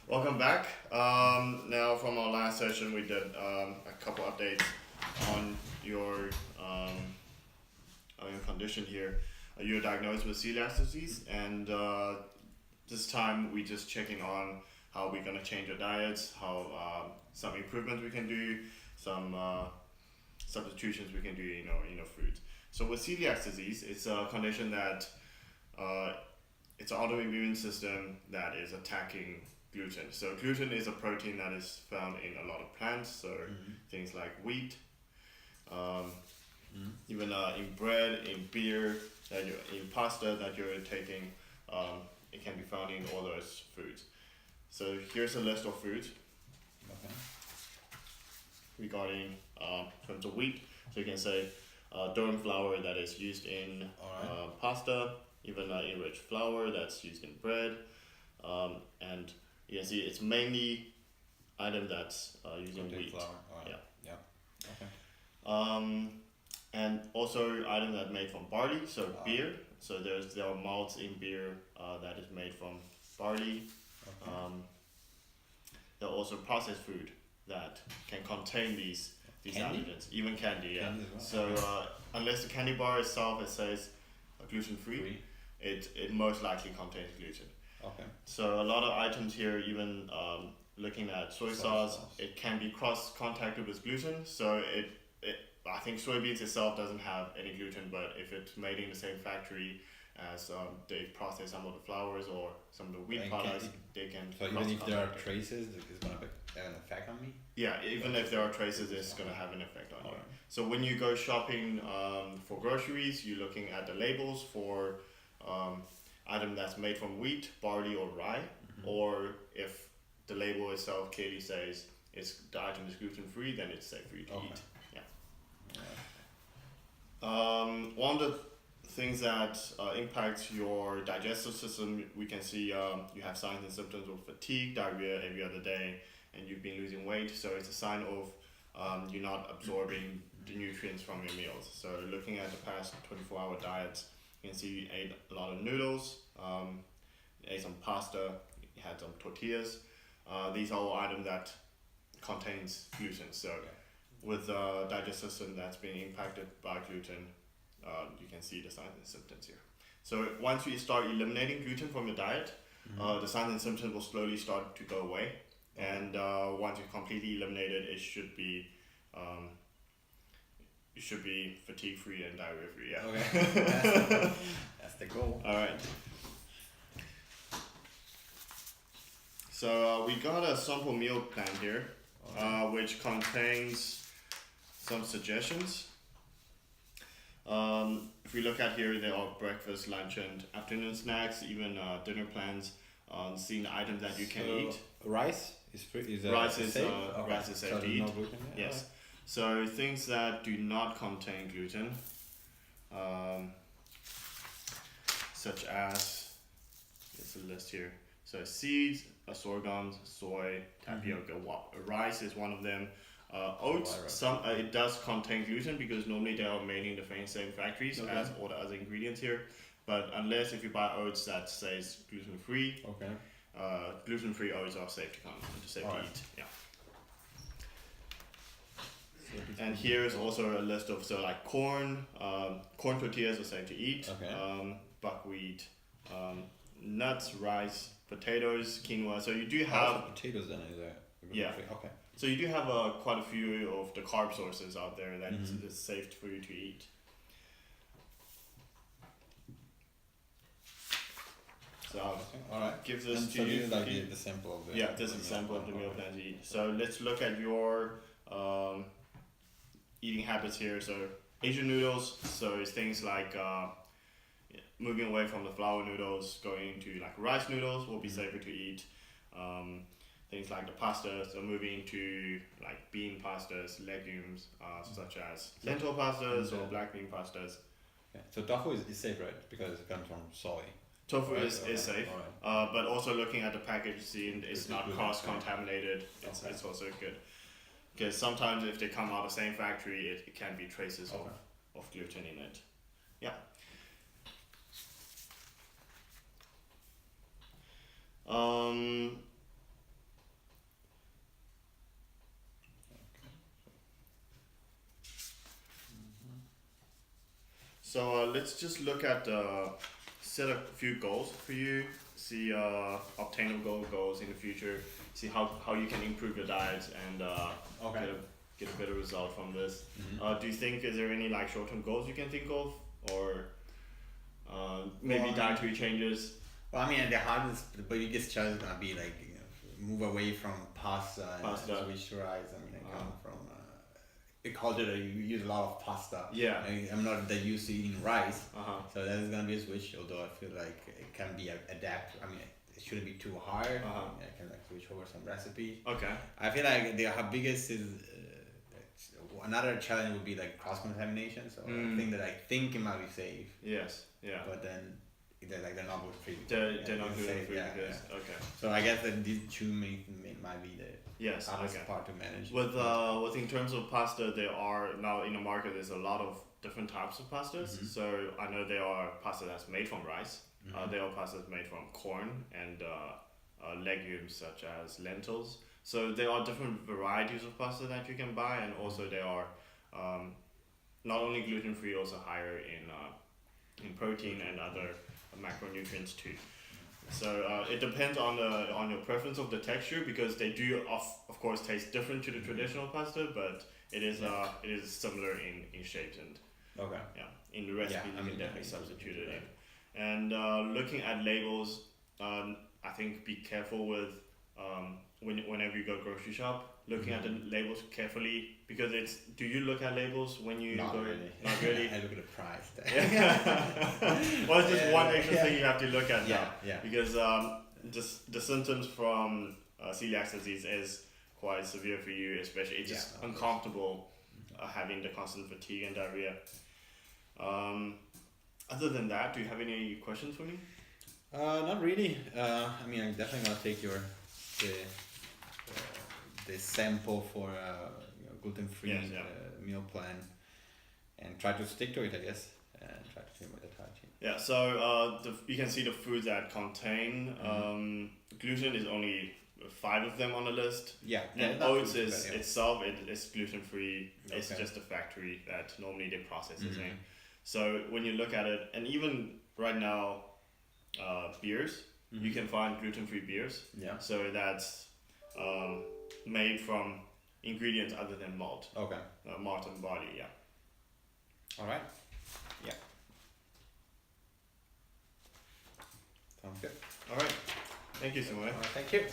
Welcome back. Now, from our last session, we did a couple updates on your condition here. You're diagnosed with celiac disease, and this time we just checking on how we're gonna change your diets, how some improvements we can do, some substitutions we can do in your food. So with celiac disease, it's a condition that uh, it's an autoimmune system that is attacking gluten. So gluten is a protein that is found in a lot of plants. So things like wheat, um, even in bread, in beer, in pasta that you're taking. It can be found in all those foods. So here's a list of foods Okay. regarding terms of wheat. So you can say durum flour that is used in Alright. pasta, even enriched flour that's used in bread, and you can see it's mainly item that's using Contain wheat. flour. Alright. Yeah. Yeah. Okay. Um, and also item that made from barley, so Ah. beer. So there are malts in beer that is made from barley. Okay. There are also processed food that can contain these Candy? allergens, even candy. Yeah. Candy as So well. unless the candy bar itself it says gluten free, Free. it most likely contains gluten. Okay. So a lot of items here, even looking at soy sauce, sauce. it can be cross contacted with gluten. So I think soybeans itself doesn't have any gluten, but if it's made in the same factory as they process some of the flours or some of the wheat And products, can they can. So even if there are cross-contact it. traces, it's gonna have an effect on me. Yeah, even if there are traces, it's gonna have an effect on you. Alright. So when you go shopping for groceries, you're looking at the labels for item that's made from wheat, barley, or rye, or if the label itself clearly says the item is gluten free, then it's safe for you to Okay. eat. Alright. One of the things that impacts your digestive system, we can see you have signs and symptoms of fatigue, diarrhea every other day, and you've been losing weight. So it's a sign of you're not absorbing the nutrients from your meals. So looking at the past 24-hour diets, you can see you ate a lot of noodles, you ate some pasta, you had some tortillas. These are all items that contains gluten. So with the digestive system that's being impacted by gluten, you can see the signs and symptoms here. So once we start eliminating gluten from your diet, the signs and symptoms will slowly start to go away. And once you completely eliminate it, you should be fatigue free and diarrhea free. Yeah. Okay. That's the goal. All right. So we got a sample meal plan here, which contains some suggestions. If we look at here, there are breakfast, lunch, and afternoon snacks, even dinner plans. Seeing the items that you can eat. Rice is free. Rice is safe. rice is safe So to there's eat. no gluten there? Yes. So things that do not contain gluten, such as there's a list here. So seeds, sorghum, soy, tapioca, rice is one of them. Oats, it does contain gluten because normally they are made in the same factories Okay. as all the other ingredients here. But unless if you buy oats that says gluten free, Okay. gluten free oats are safe to Alright. eat. Yeah. And here is also a list of like corn tortillas are safe to eat. Okay. Buckwheat, nuts, rice, potatoes, quinoa. So you do How have potatoes then is there? Yeah. Okay. So you do have quite a few of the carb sources out there that is safe for you to eat. So Alright. give this And to so you. this is like the sample of the. Yeah, this is a sample of the meal plan to eat. So let's look at your eating habits here. So Asian noodles, so it's things like moving away from the flour noodles, going into like rice noodles will be safer to eat. Things like the pasta, so moving to like bean pastas, legumes, such as lentil pastas or black bean pastas. Okay. So tofu is safe, right? Because it comes from soy. Tofu Right, is okay, safe, alright. but also looking at the package, seeing it's It's not good, cross-contaminated, Okay. it's also good. Because sometimes if they come out of the same factory, it can be traces Okay. of gluten in it. Yeah. So let's just look at set a few goals for you. See obtainable goals in the future. See how you can improve your diet and Okay. get a better result from this. Mhm. Do you think is there any like short-term goals you can think of, or maybe Well, dietary changes? Well, I mean, the biggest challenge is gonna be like move away from pasta and Pasta. switch to rice. I mean, I come from a culture that you use a lot of pasta. Yeah. I'm not that used to eating rice, Uh-huh. so that is gonna be a switch. Although I feel like it can be adapt. I mean, it shouldn't be too hard. I can like switch over some recipes. Okay. I feel like the biggest is another challenge would be like cross contamination. So I think that I think it might be safe, Yes. Yeah. but then they're not gluten free. They're not it's gluten safe, free yeah, because yeah. okay. So I guess that these two might be the Yes. hardest Okay. part to manage. With in terms of pasta, there are now in the market. There's a lot of different types of pastas. Mhm. So I know there are pasta that's made from rice. Mhm. There are pastas made from corn and legumes such as lentils. So there are different varieties of pasta that you can buy, and also they are not only gluten free, also higher in protein and other macronutrients too. So it depends on your preference of the texture, because they do of course taste different to the traditional pasta, but it is similar in shapes and Okay. in the recipe Yeah, I you mean, can definitely yeah, substitute you it can in. And looking at labels, I think be careful with whenever you go grocery shop, looking at the labels carefully, because it's. Do you look at labels when you Not go? really. Not really. I look at the price tag. Well, it's just Yeah, one extra yeah. thing you have to look at now. Yeah, yeah. Because just the symptoms from celiac disease is quite severe for you, especially it's just Yeah, of course. uncomfortable having the constant fatigue and diarrhea. Other than that, do you have any questions for me? Not really. I mean, I'm definitely gonna take the sample for gluten free Yes, yeah. meal plan and try to stick to it, I guess, and try to think about the hygiene. Yeah, so you can see the foods that contain gluten is only 5 of them on the list. Yeah. And not oats too is bad, yeah. itself it's gluten free. It's Okay. just a factory that normally they process it Mhm. in. So when you look at it, and even right now, beers, you Mhm. can find gluten free beers. Yeah. So that's made from ingredients other than malt, Okay. malt and barley. Yeah. All right. Yeah. Sounds good. All right. Thank you so much. All right, thank you.